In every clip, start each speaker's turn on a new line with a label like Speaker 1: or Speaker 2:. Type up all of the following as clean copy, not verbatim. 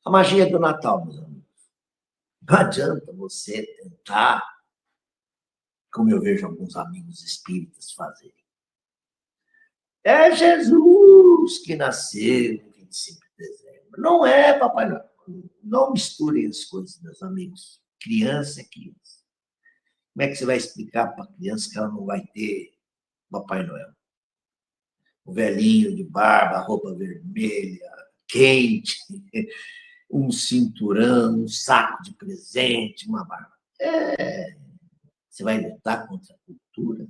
Speaker 1: A magia do Natal, meus amigos. Não adianta você tentar, como eu vejo alguns amigos espíritas fazerem. É Jesus que nasceu em 25 de dezembro. Não é Papai Noel. Não misturem as coisas, meus amigos. Criança é criança. Como é que você vai explicar para a criança que ela não vai ter Papai Noel? O velhinho de barba, roupa vermelha, quente, um cinturão, um saco de presente, uma barba. Você vai lutar contra a cultura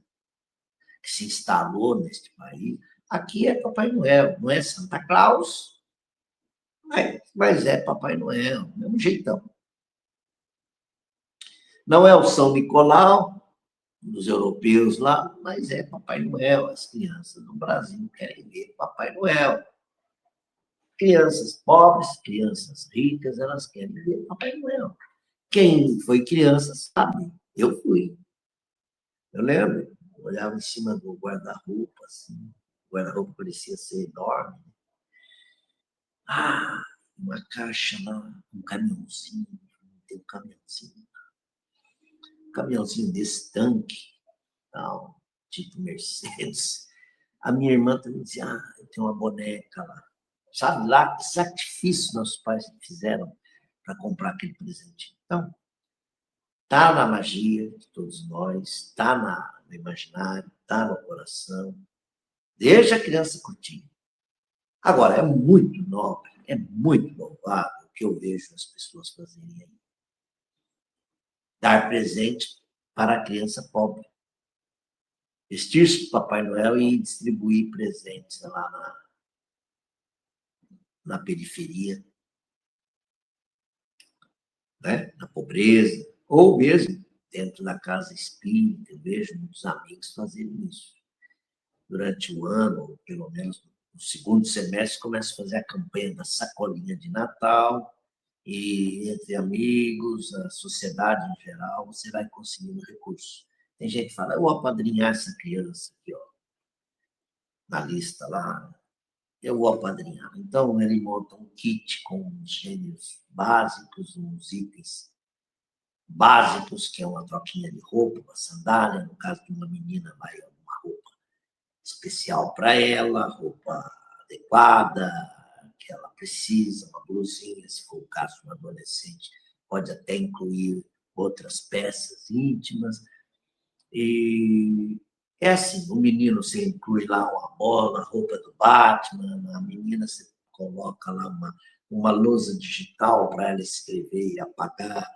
Speaker 1: que se instalou neste país. Aqui é Papai Noel, não é Santa Claus, mas é Papai Noel, do mesmo jeitão. Não é o São Nicolau, dos europeus lá, mas é Papai Noel. As crianças no Brasil querem ver Papai Noel. Crianças pobres, crianças ricas, elas querem ver Papai Noel. Quem foi criança sabe. Eu fui. Eu lembro, eu olhava em cima do guarda-roupa, assim. O guarda-roupa parecia ser enorme. Ah, uma caixa lá, um caminhãozinho, tem um caminhãozinho. Um caminhãozinho desse tanque, tal, tipo Mercedes. A minha irmã também dizia, eu tenho uma boneca lá. Sabe lá que sacrifício nossos pais fizeram para comprar aquele presente. Então, está na magia de todos nós, está no imaginário, está no coração. Deixa a criança curtir. Agora, é muito nobre, é muito louvável o que eu vejo as pessoas fazerem aí. Dar presente para a criança pobre. Vestir-se de Papai Noel e distribuir presentes lá na periferia, né? Na pobreza, ou mesmo dentro da casa espírita. Eu vejo muitos amigos fazerem isso. Durante o ano, ou pelo menos no segundo semestre, começa a fazer a campanha da sacolinha de Natal, e entre amigos, a sociedade em geral, você vai conseguindo recursos. Tem gente que fala, eu vou apadrinhar essa criança aqui, ó, na lista lá, eu vou apadrinhar. Então, ele monta um kit com os gêneros básicos, uns itens básicos, que é uma troquinha de roupa, uma sandália, no caso de uma menina, vai uma roupa especial para ela, roupa adequada, que ela precisa, uma blusinha, se for o caso de um adolescente, pode até incluir outras peças íntimas. E é assim, o menino você inclui lá uma bola, a roupa do Batman, a menina você coloca lá uma lousa digital para ela escrever e apagar.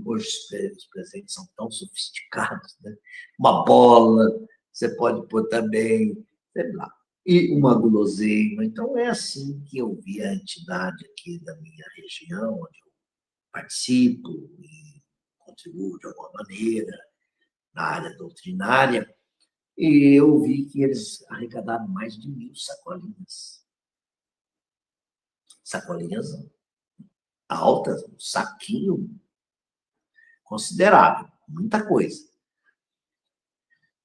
Speaker 1: Hoje os presentes são tão sofisticados, né? Uma bola, você pode pôr também, sei lá, e uma guloseima. Então, é assim que eu vi a entidade aqui da minha região, onde eu participo e contribuo de alguma maneira na área doutrinária, e eu vi que eles arrecadaram mais de 1.000 sacolinhas. Sacolinhas altas, um saquinho considerável, muita coisa.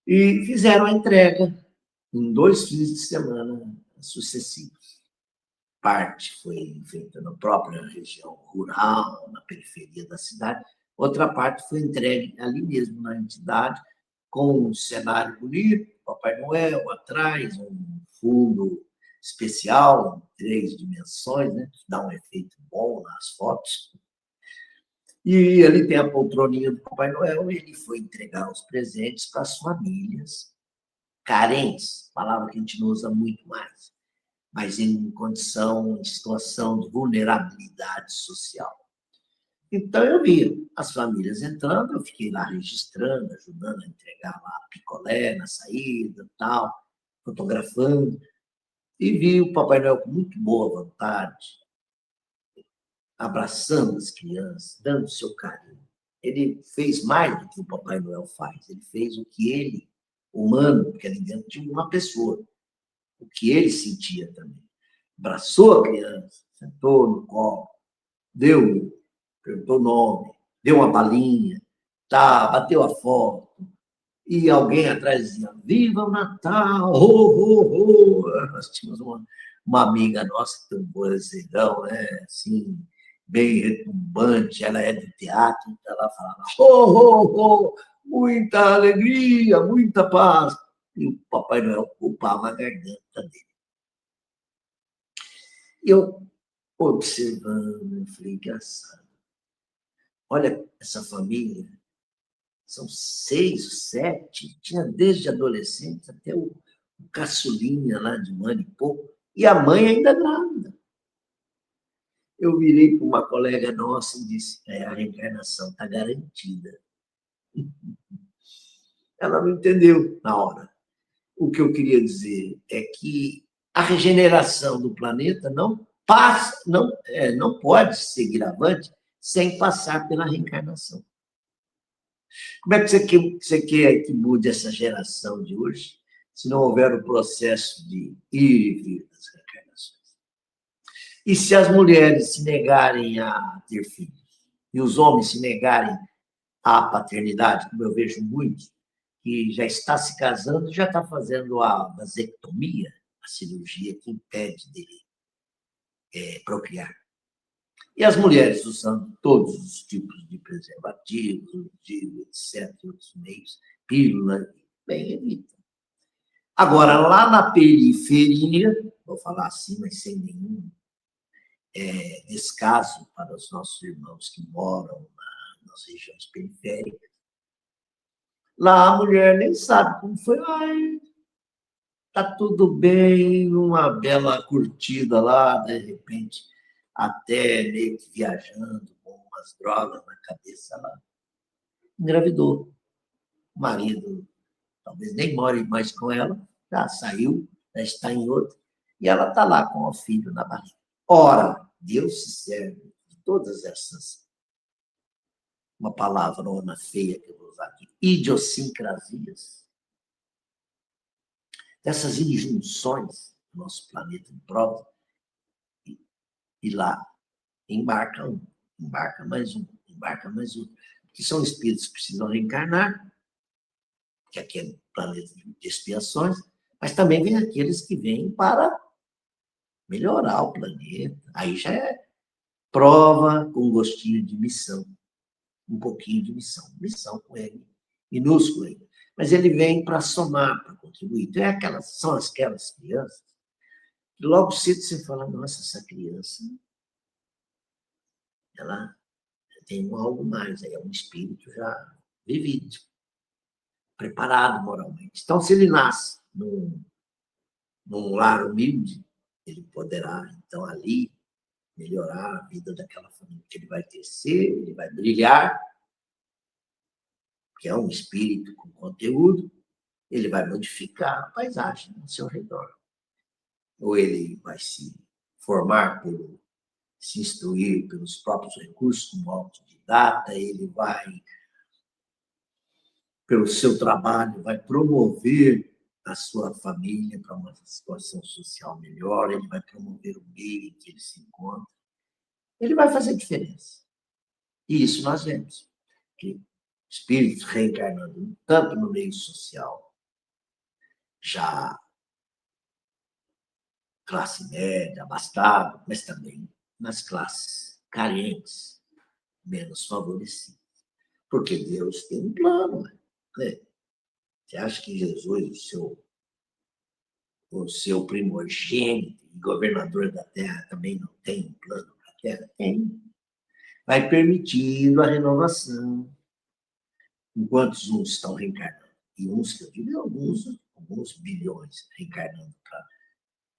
Speaker 1: E fizeram a entrega em 2 fins de semana sucessivos. Parte foi feita na própria região rural, na periferia da cidade, outra parte foi entregue ali mesmo na entidade, com um cenário bonito, Papai Noel atrás, um fundo especial, em 3 dimensões, né, que dá um efeito bom nas fotos. E ele tem a poltroninha do Papai Noel, e ele foi entregar os presentes para as famílias carentes, palavra que a gente não usa muito mais, mas em condição, em situação de vulnerabilidade social. Então, eu vi as famílias entrando, eu fiquei lá registrando, ajudando a entregar lá picolé na saída, tal, fotografando, e vi o Papai Noel com muito boa vontade, abraçando as crianças, dando seu carinho. Ele fez mais do que o Papai Noel faz, ele fez o que ele, humano, porque ali dentro tinha uma pessoa, o que ele sentia também. Abraçou a criança, sentou no colo, perguntou o nome, deu uma balinha, tá, bateu a foto, e alguém atrás dizia, viva o Natal, ho, ho, ho. Nós tínhamos uma amiga nossa que tem um vozeirão, né? Assim, bem retumbante, ela é do teatro, então ela falava, muita alegria, muita paz. E o Papai Noel ocupava a garganta dele. Eu, observando, eu falei, engraçado. Olha essa família, são 6, 7, tinha desde adolescente até o caçulinha lá de 1 ano e pouco, e a mãe ainda grávida. Eu virei para uma colega nossa e disse, a reencarnação está garantida. Ela não entendeu na hora. O que eu queria dizer é que a regeneração do planeta não pode seguir avante sem passar pela reencarnação. Como é que você quer que mude essa geração de hoje, se não houver o processo de ir e vir das reencarnações? E se as mulheres se negarem a ter filhos, e os homens se negarem à paternidade, como eu vejo muitos, que já está se casando, já está fazendo a vasectomia, a cirurgia que impede dele procriar. E as mulheres usando todos os tipos de preservativos, etc., outros meios, pílula, bem, evita. Agora, lá na periferia, vou falar assim, mas sem nenhum descaso para os nossos irmãos que moram nas regiões periféricas, lá a mulher nem sabe como foi. Ai, tá tudo bem, uma bela curtida lá, de repente, até meio que viajando com umas drogas na cabeça lá. Engravidou. O marido talvez nem more mais com ela, já saiu, já está em outra, e ela está lá com o filho na barriga. Ora, Deus se serve de todas essas, uma palavra feia que eu vou usar aqui, idiosincrasias, dessas injunções do nosso planeta em prova, e lá embarca um, embarca mais um, embarca mais um, que são espíritos que precisam reencarnar, que aqui é um planeta de expiações, mas também vem aqueles que vêm para melhorar o planeta. Aí já é prova com gostinho de missão, um pouquinho de missão, missão com ele, minúsculo ainda. Mas ele vem para somar, para contribuir. Então, são aquelas crianças que logo cedo você fala, nossa, essa criança, ela tem algo mais, é um espírito já vivido, preparado moralmente. Então, se ele nasce num lar humilde, ele poderá, então, ali, melhorar a vida daquela família, que ele vai tecer, ele vai brilhar, que é um espírito com conteúdo, ele vai modificar a paisagem ao seu redor. Ou ele vai se formar, se instruir pelos próprios recursos, como autodidata, ele vai, pelo seu trabalho, vai promover a sua família para uma situação social melhor, ele vai promover o meio em que ele se encontra, ele vai fazer diferença. E isso nós vemos, que espíritos reencarnando tanto no meio social, já classe média, abastado, mas também nas classes carentes, menos favorecidas. Porque Deus tem um plano. Né? Você acha que Jesus, o seu primogênito e governador da Terra, também não tem um plano para a Terra? Tem. Vai permitindo a renovação. Enquanto uns estão reencarnando, e uns, que eu digo, alguns bilhões reencarnando para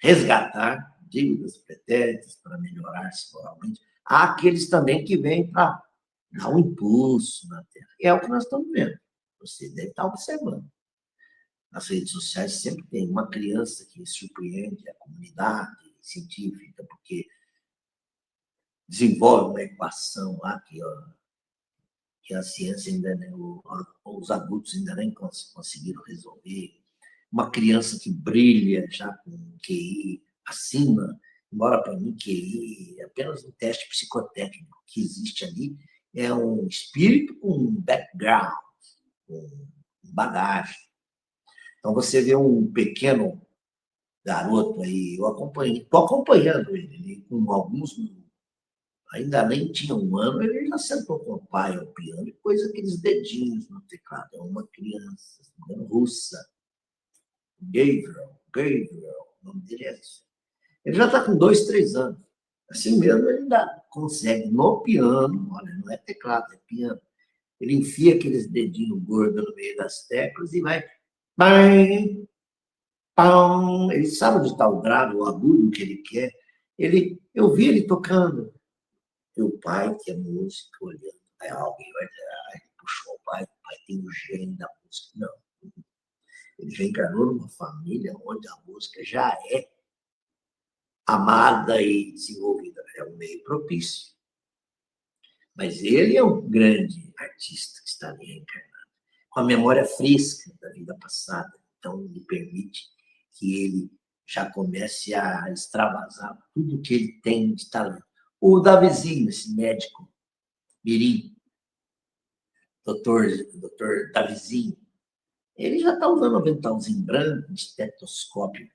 Speaker 1: resgatar dívidas pretéritas, para melhorar-se moralmente. Há aqueles também que vêm para dar um impulso na Terra. É o que nós estamos vendo. Você deve estar observando. Nas redes sociais sempre tem uma criança que surpreende a comunidade científica, porque desenvolve uma equação lá que a ciência ainda os adultos ainda nem conseguiram resolver. Uma criança que brilha já com QI acima, embora para mim QI é apenas um teste psicotécnico que existe ali, é um espírito com um background, com bagagem. Então, você vê um pequeno garoto aí, eu acompanhei, estou acompanhando ele com alguns, ainda nem tinha um ano, ele já sentou com o pai ao piano e pôs aqueles dedinhos no teclado. É uma criança, russa, Gabriel, o nome dele é esse. Ele já está com 2, 3 anos. Assim mesmo, ele ainda consegue no piano, olha, não é teclado, é piano. Ele enfia aqueles dedinhos gordos no meio das teclas e vai. Pam, pam. Ele sabe onde está o grave, o agudo que ele quer. Eu vi ele tocando. Meu pai, que é músico, olhando. Aí alguém vai dizer, ele puxou o pai tem um gênio da música. Não. Ele já encarnou numa família onde a música já é amada e desenvolvida. É um meio propício. Mas ele é um grande artista que está ali reencarnado, com a memória fresca da vida passada. Então, lhe permite que ele já comece a extravasar tudo que ele tem de talento. O Davizinho, esse médico mirim, doutor Davizinho, ele já está usando um aventalzinho branco, um estetoscópio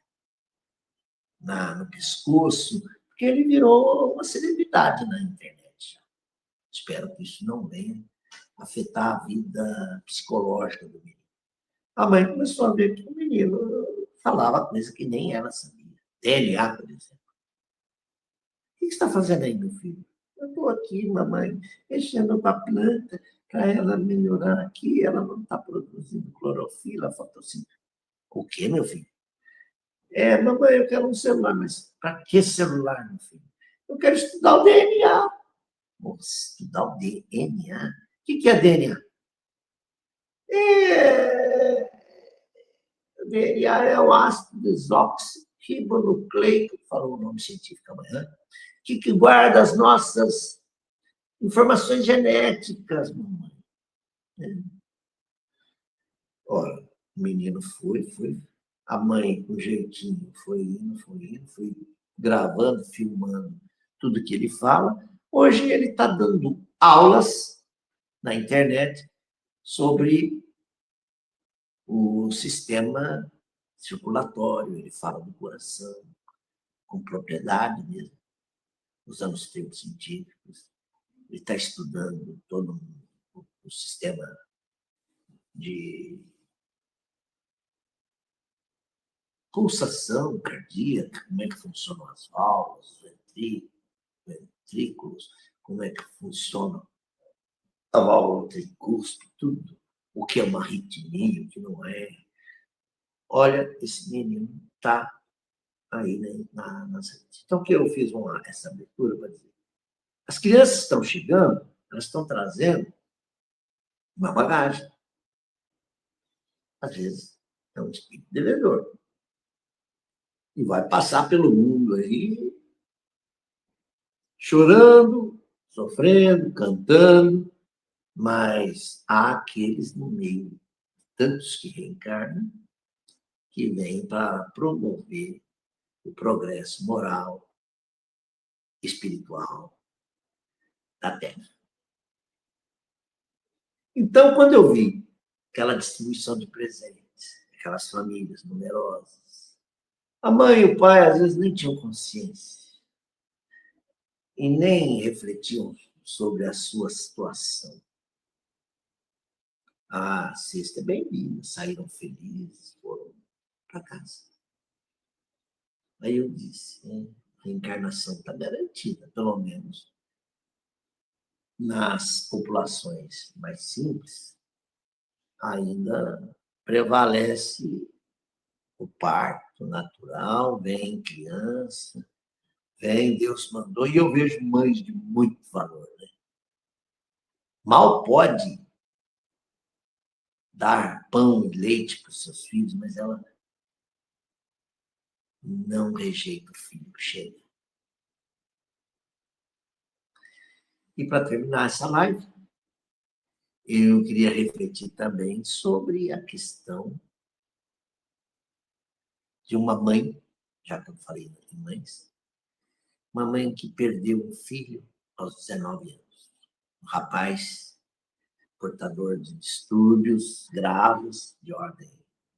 Speaker 1: no pescoço, porque ele virou uma celebridade na internet. Espero que isso não venha afetar a vida psicológica do menino. A mãe começou a ver que o menino falava coisa que nem ela sabia. DNA, por exemplo. O que você está fazendo aí, meu filho? Eu estou aqui, mamãe, mexendo com a planta para ela melhorar aqui. Ela não está produzindo clorofila, fotossíntese. O quê, meu filho? Mamãe, eu quero um celular, mas para que celular, meu filho? Eu quero estudar o DNA. Estudar o DNA? O que é DNA? O DNA é o ácido desoxirribonucleico, falou o nome científico amanhã, que guarda as nossas informações genéticas, mamãe. Olha, o menino foi. A mãe, com jeitinho, foi indo, foi gravando, filmando tudo que ele fala. Hoje ele está dando aulas na internet sobre o sistema circulatório, ele fala do coração, com propriedade mesmo, usando os termos científicos. Ele está estudando todo o sistema de pulsação cardíaca, como é que funcionam as válvulas, os ventrículos, como é que funciona a válvula tricúspide, tudo. O que é uma arritmia, o que não é. Olha, esse menino está aí, né, Então, o que eu fiz essa abertura para dizer? As crianças estão chegando, elas estão trazendo uma bagagem. Às vezes, é um espírito devedor. E vai passar pelo mundo aí, chorando, sofrendo, cantando, mas há aqueles no meio, tantos que reencarnam, que vêm para promover o progresso moral, espiritual da Terra. Então, quando eu vi aquela distribuição de presentes, aquelas famílias numerosas, a mãe e o pai às vezes nem tinham consciência e nem refletiam sobre a sua situação. A cesta é bem-vinda, saíram felizes, foram para casa. Aí eu disse, a reencarnação está garantida, pelo menos nas populações mais simples, ainda prevalece o parto natural, vem criança, vem, Deus mandou, e eu vejo mães de muito valor. Né? Mal pode dar pão e leite para os seus filhos, mas ela não rejeita o filho que chega. E para terminar essa live, eu queria refletir também sobre a questão de uma mãe, já que eu falei de mães, uma mãe que perdeu um filho aos 19 anos. Um rapaz portador de distúrbios graves de ordem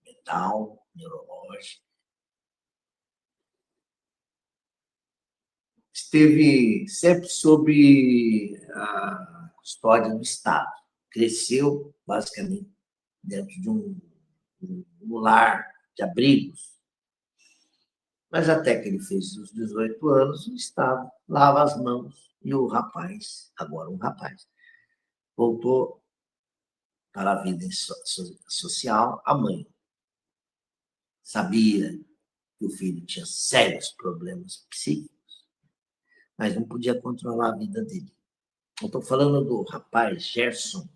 Speaker 1: mental, neurológica, esteve sempre sob a custódia do Estado. Cresceu, basicamente, dentro de um lar de abrigos. Mas até que ele fez os 18 anos, o Estado lava as mãos e o rapaz, agora um rapaz, voltou para a vida social. A mãe sabia que o filho tinha sérios problemas psíquicos, mas não podia controlar a vida dele. Eu estou falando do rapaz Gerson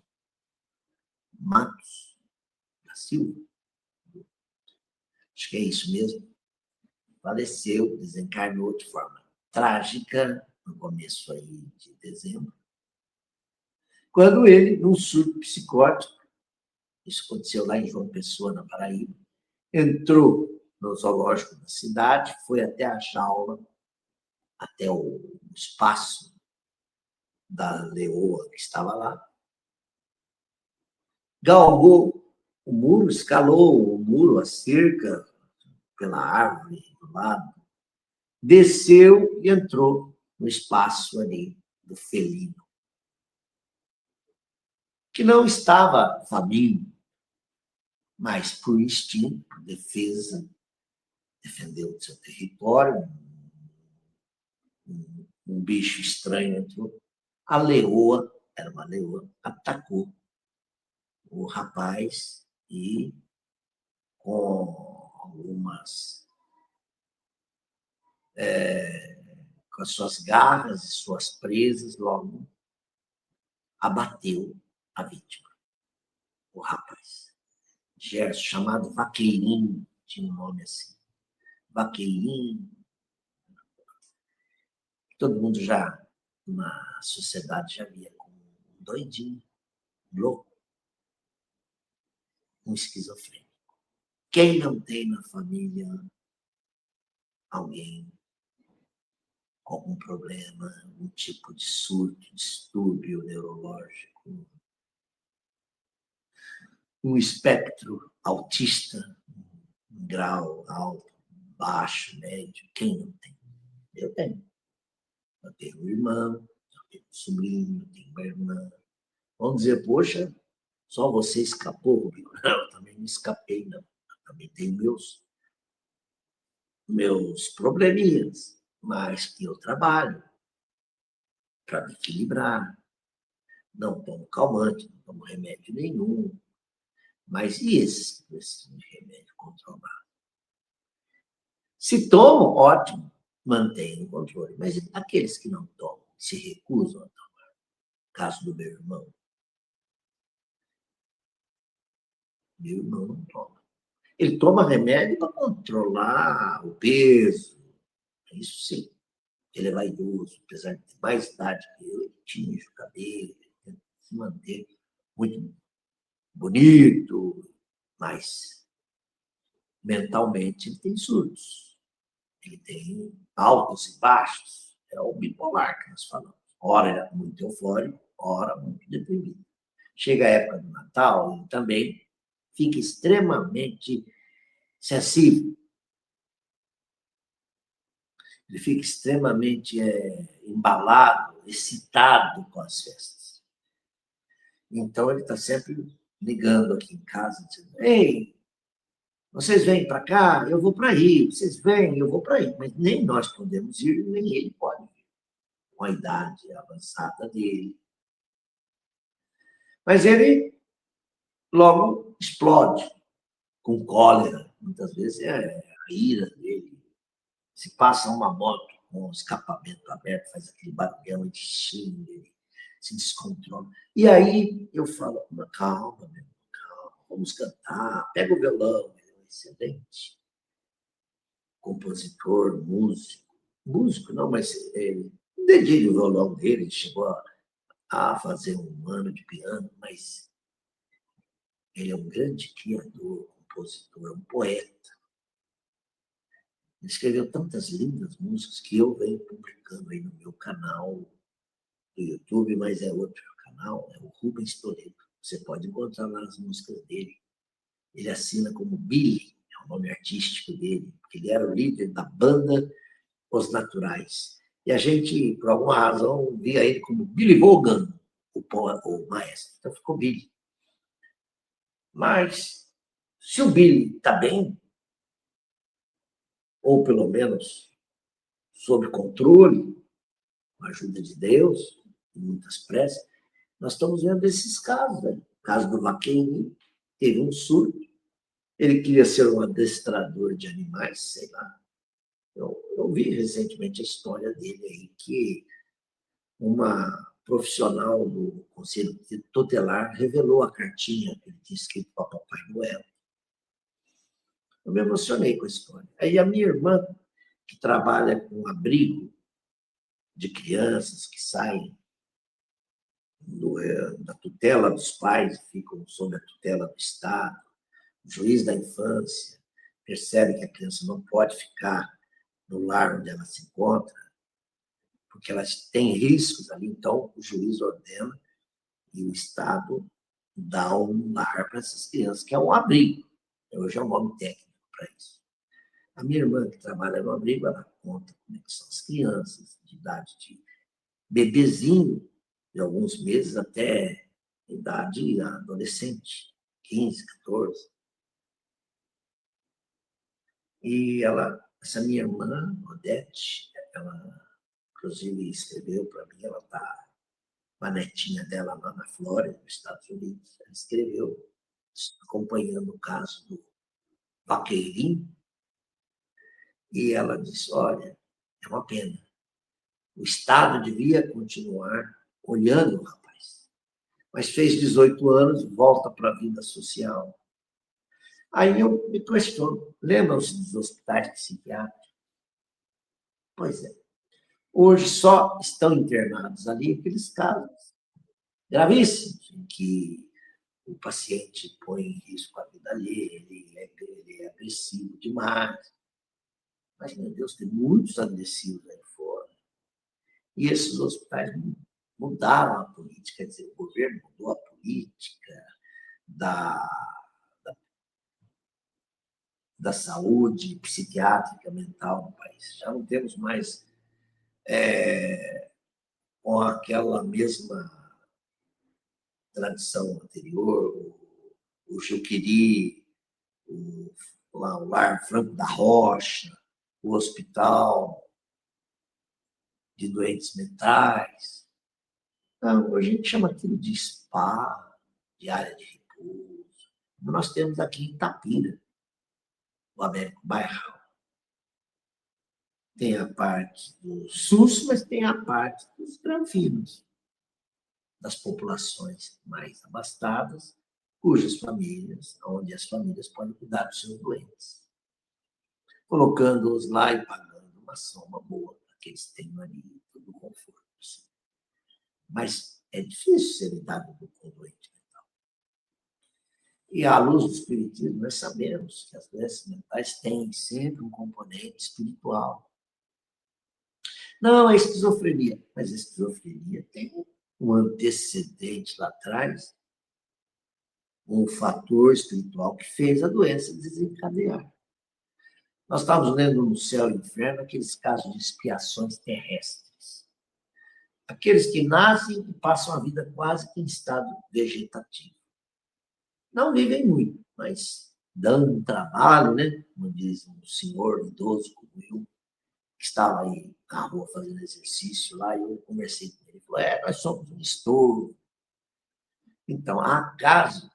Speaker 1: Matos da Silva, acho que é isso mesmo. Faleceu, desencarnou de forma trágica no começo aí de dezembro, quando ele, num surto psicótico, isso aconteceu lá em João Pessoa, na Paraíba, entrou no zoológico da cidade, foi até a jaula, até o espaço da leoa que estava lá, galgou o muro, escalou o muro, a cerca, pela árvore do lado, desceu e entrou no espaço ali do felino, que não estava faminto, mas por instinto, por defesa, defendeu o seu território, um bicho estranho entrou. A leoa, era uma leoa, atacou o rapaz e, com algumas com as suas garras e suas presas, logo abateu a vítima, o rapaz. Gerson, chamado Vaqueirinho, tinha um nome assim. Vaqueirinho. Todo mundo já, na sociedade, já via como um doidinho, um louco, um esquizofrênico. Quem não tem na família alguém com algum problema, um tipo de surto, distúrbio neurológico, um espectro autista, um grau alto, baixo, médio, quem não tem? Eu tenho. Eu tenho um irmão, eu tenho um sobrinho, eu tenho uma irmã. Vamos dizer, poxa, só você escapou, Rubinho. Não, eu também não escapei, não. Eu também tenho meus probleminhas, mas que eu trabalho para me equilibrar. Não tomo calmante, não tomo remédio nenhum. Mas e esses que precisam de remédio controlado? Se tomam, ótimo, mantém o controle. Mas aqueles que não tomam, se recusam a tomar, caso do meu irmão não toma. Ele toma remédio para controlar o peso, isso sim. Ele é vaidoso, apesar de ter mais idade que eu, ele tinge o cabelo, ele tenta se manter muito bonito, mas mentalmente ele tem surtos. Ele tem altos e baixos. É o bipolar que nós falamos. Ora ele é muito eufórico, ora muito deprimido. Chega a época do Natal, ele também fica extremamente sensível. Ele fica extremamente embalado, excitado com as festas. Então, ele está sempre ligando aqui em casa, dizendo: ei, vocês vêm para cá, eu vou para aí. Vocês vêm, eu vou para aí. Mas nem nós podemos ir, nem ele pode ir, com a idade avançada dele. Mas ele logo explode com cólera. Muitas vezes é a ira dele. Se passa uma moto com o escapamento aberto, faz aquele barulhão de xinga, ele se descontrola. E aí eu falo: calma, meu irmão, calma, vamos cantar, pega o violão. Ele é um excelente compositor, músico não, mas dedilha o violão dele, ele chegou a fazer um ano de piano, mas ele é um grande criador, compositor, um poeta. Ele escreveu tantas lindas músicas que eu venho publicando aí no meu canal do YouTube, mas é outro canal, é o Rubens Toledo. Você pode encontrar lá as músicas dele. Ele assina como Billy, é o nome artístico dele, porque ele era o líder da banda Os Naturais. E a gente, por alguma razão, via ele como Billy Vaughan, o maestro. Então ficou Billy. Mas, se o Billy está bem, ou pelo menos sob controle, com a ajuda de Deus, em muitas preces, nós estamos vendo esses casos. Né? O caso do Vaqueirinho, teve um surto, ele queria ser um adestrador de animais, sei lá. Eu vi recentemente a história dele aí, que uma profissional do Conselho Tutelar revelou a cartinha que ele tinha escrito para Papai Noel. Eu me emocionei com a história. Aí a minha irmã, que trabalha com abrigo de crianças que saem da tutela dos pais, ficam sob a tutela do Estado, o juiz da infância percebe que a criança não pode ficar no lar onde ela se encontra, porque elas têm riscos ali, então o juiz ordena e o Estado dá um lar para essas crianças, que é um abrigo. Hoje é um nome técnico para isso. A minha irmã, que trabalha no abrigo, ela conta como é que são as crianças, de idade de bebezinho, de alguns meses até idade adolescente, 15, 14. E essa minha irmã, Odete, ela inclusive escreveu para mim, ela está com a netinha dela lá na Flórida, nos Estados Unidos, ela escreveu, acompanhando o caso do Vaqueirinho, e ela disse, olha, é uma pena, o Estado devia continuar olhando o rapaz, mas fez 18 anos, volta para a vida social. Aí eu me questiono, lembram-se dos hospitais psiquiátricos? Pois é. Hoje só estão internados ali aqueles casos gravíssimos, em que o paciente põe em risco a vida dele, ele é agressivo demais. Mas, meu Deus, tem muitos agressivos aí fora. E esses hospitais mudaram a política, quer dizer, o governo mudou a política da saúde psiquiátrica mental no país. Já não temos mais com aquela mesma tradição anterior, o Juqueri, o Lar Franco da Rocha, o Hospital de Doentes Mentais. Não, hoje a gente chama aquilo de spa, de área de repouso. Nós temos aqui em Itapira, o Américo Bairral. Tem a parte do SUS, mas tem a parte dos granfinos, das populações mais abastadas, cujas famílias, onde as famílias podem cuidar dos seus doentes, colocando-os lá e pagando uma soma boa para que eles tenham ali todo o conforto. Mas é difícil ser lidado com o doente mental. E à luz do espiritismo, nós sabemos que as doenças mentais têm sempre um componente espiritual. Não, é esquizofrenia, mas a esquizofrenia tem um antecedente lá atrás, um fator espiritual que fez a doença desencadear. Nós estávamos lendo no Céu e Inferno aqueles casos de expiações terrestres. Aqueles que nascem e passam a vida quase que em estado vegetativo. Não vivem muito, mas dão um trabalho, né? Como diz um senhor idoso como eu, que estava aí na rua fazendo exercício lá, e eu conversei com ele. Ele falou, nós somos um estouro. Então, há caso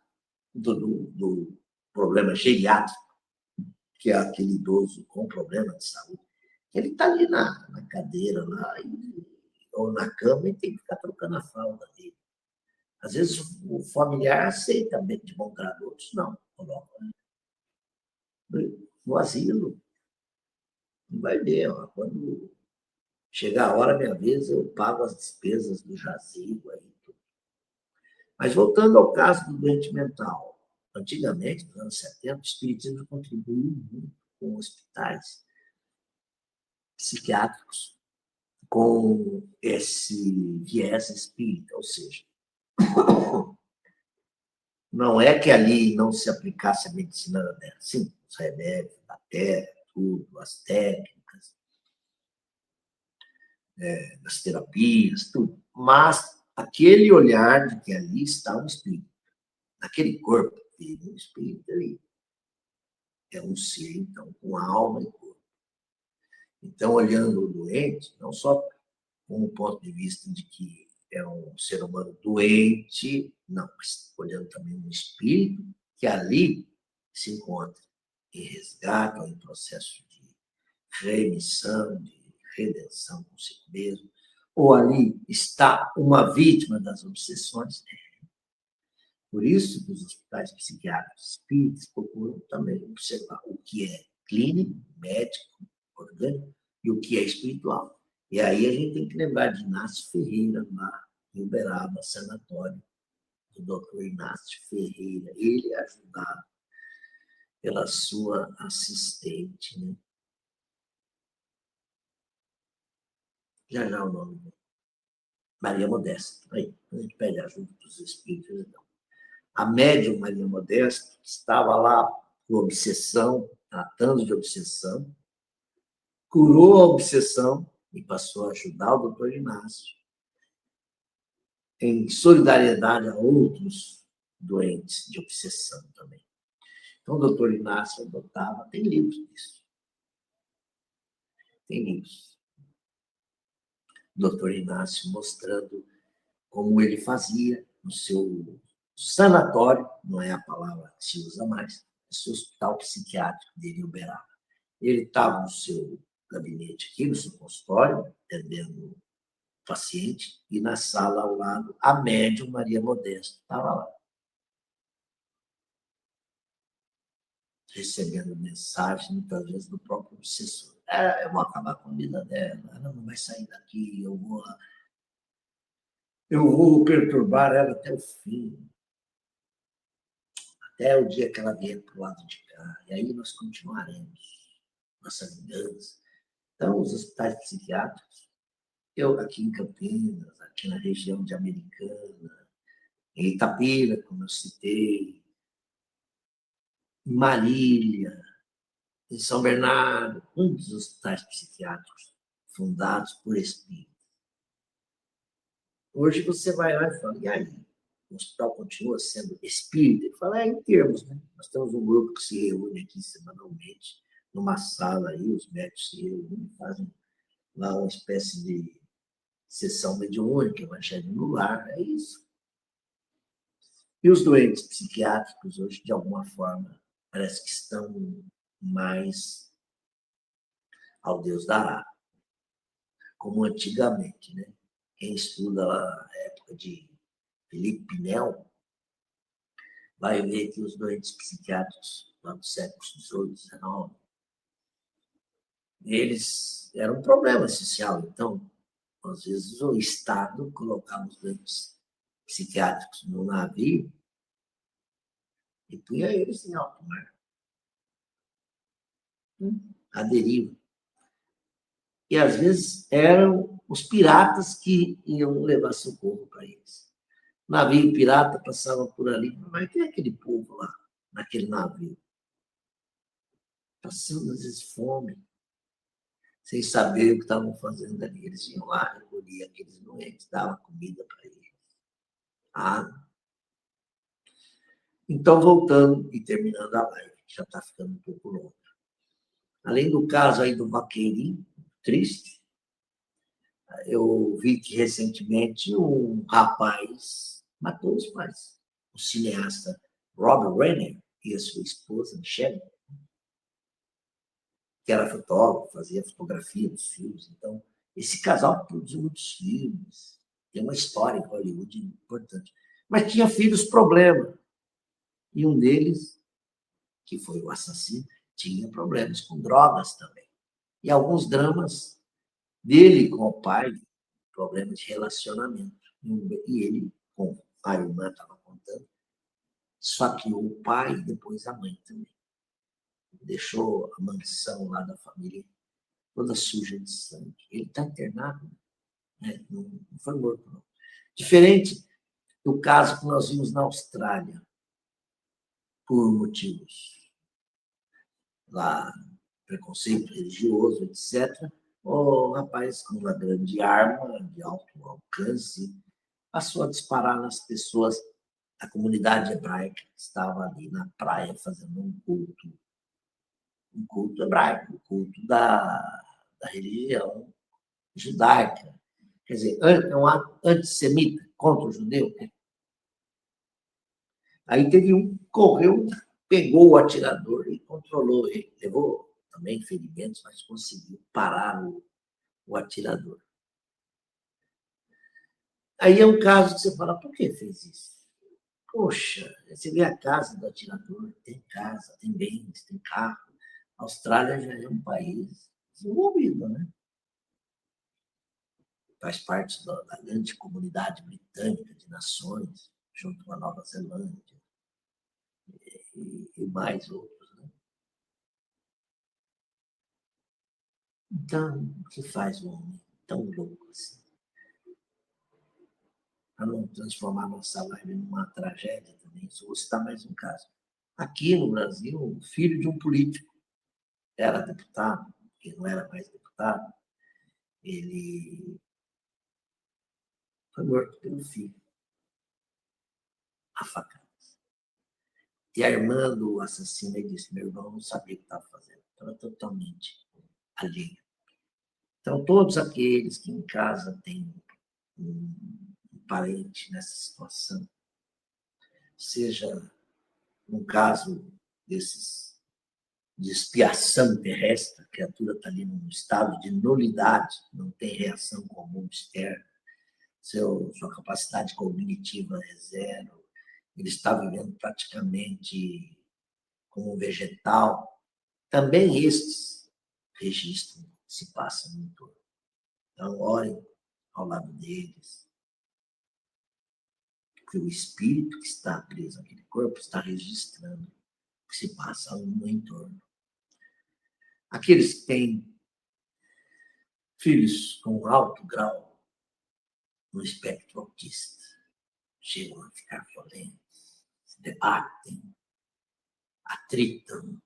Speaker 1: do problema geriátrico, que é aquele idoso com problema de saúde, ele está ali na cadeira lá, ou na cama, e tem que ficar trocando a fralda dele. Às vezes o familiar aceita de bom grado, outros não. Coloca no asilo. Não vai ver, ó, quando chegar a hora, minha vez, eu pago as despesas do jazigo. Aí, tudo. Mas voltando ao caso do doente mental, antigamente, nos anos 70, o espiritismo contribuiu muito com hospitais psiquiátricos com esse viés espírita, ou seja, não é que ali não se aplicasse a medicina da terra, sim, os remédios da terra, tudo, as técnicas, das terapias, tudo. Mas aquele olhar de que ali está um espírito, naquele corpo, tem um espírito ali. É um ser, então, com alma e corpo. Então, olhando o doente, não só com o ponto de vista de que é um ser humano doente, não, mas olhando também um espírito que ali se encontra em resgate, ou em processo de remissão, de redenção consigo mesmo, ou ali está uma vítima das obsessões. Por isso que os hospitais psiquiátricos espíritas procuram também observar o que é clínico, médico, orgânico, e o que é espiritual. E aí a gente tem que lembrar de Inácio Ferreira, lá em Uberaba, sanatório, do doutor Inácio Ferreira. Ele é ajudado pela sua assistente, né? Já já o nome dele. Maria Modesta. Aí, a gente pede ajuda dos espíritos, então. A médium Maria Modesta estava lá com obsessão, tratando de obsessão, curou a obsessão e passou a ajudar o doutor Inácio em solidariedade a outros doentes de obsessão também. Então, o doutor Inácio adotava, tem livros disso. Tem livros. O doutor Inácio mostrando como ele fazia no seu sanatório, não é a palavra que se usa mais, no seu hospital psiquiátrico dele em Uberaba. Ele estava no seu gabinete aqui, no seu consultório, atendendo o paciente, e na sala ao lado, a médium Maria Modesta estava lá, recebendo mensagem, muitas vezes, do próprio obsessor. Eu vou acabar com a vida dela, ela não vai sair daqui, eu vou perturbar ela até o fim, até o dia que ela vier para o lado de cá. E aí nós continuaremos nossa vingança. Então, os hospitais psiquiátricos, eu aqui em Campinas, aqui na região de Americana, em Itapira, como eu citei, em Marília, em São Bernardo, um dos hospitais psiquiátricos fundados por espíritos. Hoje você vai lá e fala, e aí? O hospital continua sendo espírita? Ele fala, em termos, né? Nós temos um grupo que se reúne aqui semanalmente, numa sala aí, os médicos se reúnem, fazem lá uma espécie de sessão mediúnica, evangelho no lar, é isso. E os doentes psiquiátricos hoje, de alguma forma, parece que estão mais ao Deus dará, como antigamente, né? Quem estuda lá a época de Felipe Pinel vai ver que os doentes psiquiátricos lá do século XVIII, XIX, eles eram um problema social. Então, às vezes, o Estado colocava os doentes psiquiátricos no navio e punha eles em alto mar, à deriva. E, às vezes, eram os piratas que iam levar socorro para eles. O navio pirata passava por ali, mas quem é aquele povo lá, naquele navio? Passando, às vezes, fome, sem saber o que estavam fazendo ali. Eles iam lá, recolhiam aqueles doentes, davam comida para eles. Então, voltando e terminando a live, já está ficando um pouco longa. Além do caso aí do Vaqueirinho, triste, eu vi que recentemente um rapaz matou os pais. O cineasta Robert Renner e a sua esposa, Michelle, que era fotógrafo, fazia fotografia dos filmes. Então, esse casal produziu muitos filmes, tem uma história em Hollywood importante. Mas tinha filhos problema. E um deles, que foi o assassino, tinha problemas com drogas também. E alguns dramas dele com o pai, problemas de relacionamento. E ele, como a irmã estava contando, esfaqueou o pai e depois a mãe também. Deixou a mansão lá da família toda suja de sangue. Ele está internado, né? Não foi morto, não. Diferente do caso que nós vimos na Austrália, por motivos lá, preconceito religioso, etc., o rapaz com uma grande arma de alto alcance passou a disparar nas pessoas da comunidade hebraica que estava ali na praia fazendo um culto hebraico, um culto da religião judaica. Quer dizer, é um ato antissemita contra o judeu. Aí teve um que correu, pegou o atirador e controlou ele. Levou também ferimentos, mas conseguiu parar o atirador. Aí é um caso que você fala, por que fez isso? Poxa, você vê a casa do atirador, tem casa, tem bens, tem carro. A Austrália já é um país desenvolvido, né? Faz parte da grande comunidade britânica de nações, junto com a Nova Zelândia e mais outros. Né? Então, o que faz um homem tão louco assim? Para não transformar nossa live numa tragédia também, vou citar mais um caso. Aqui no Brasil, o filho de um político era deputado, que não era mais deputado, ele foi morto pelo filho, a facada. E a irmã do assassino disse, meu irmão não sabia o que estava fazendo, estava totalmente alheio. Então, todos aqueles que em casa têm um parente nessa situação, seja no caso desses de expiação terrestre, a criatura está ali num estado de nulidade, não tem reação com o mundo externo, sua capacidade cognitiva é zero, ele está vivendo praticamente como um vegetal. Também estes registram o que se passa no entorno. Então, orem ao lado deles, porque o espírito que está preso naquele corpo está registrando o que se passa no entorno. Aqueles que têm filhos com alto grau no espectro autista chegam a ficar violentos, se debatem, atritam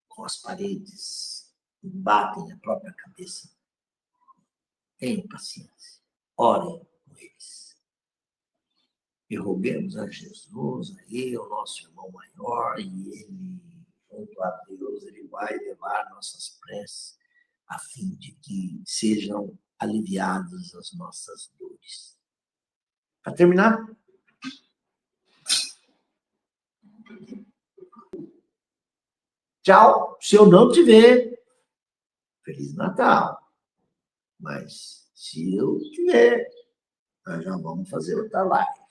Speaker 1: com as paredes, batem a própria cabeça. Tenham paciência, orem com eles. E roguemos a Jesus, aí o nosso irmão maior, e ele, junto a Deus, ele vai levar nossas preces a fim de que sejam aliviadas as nossas dores. Para terminar, tchau, se eu não te ver, Feliz Natal. Mas se eu te ver, nós já vamos fazer outra live.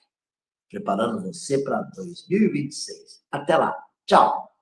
Speaker 1: Preparando você para 2026. Até lá. Tchau.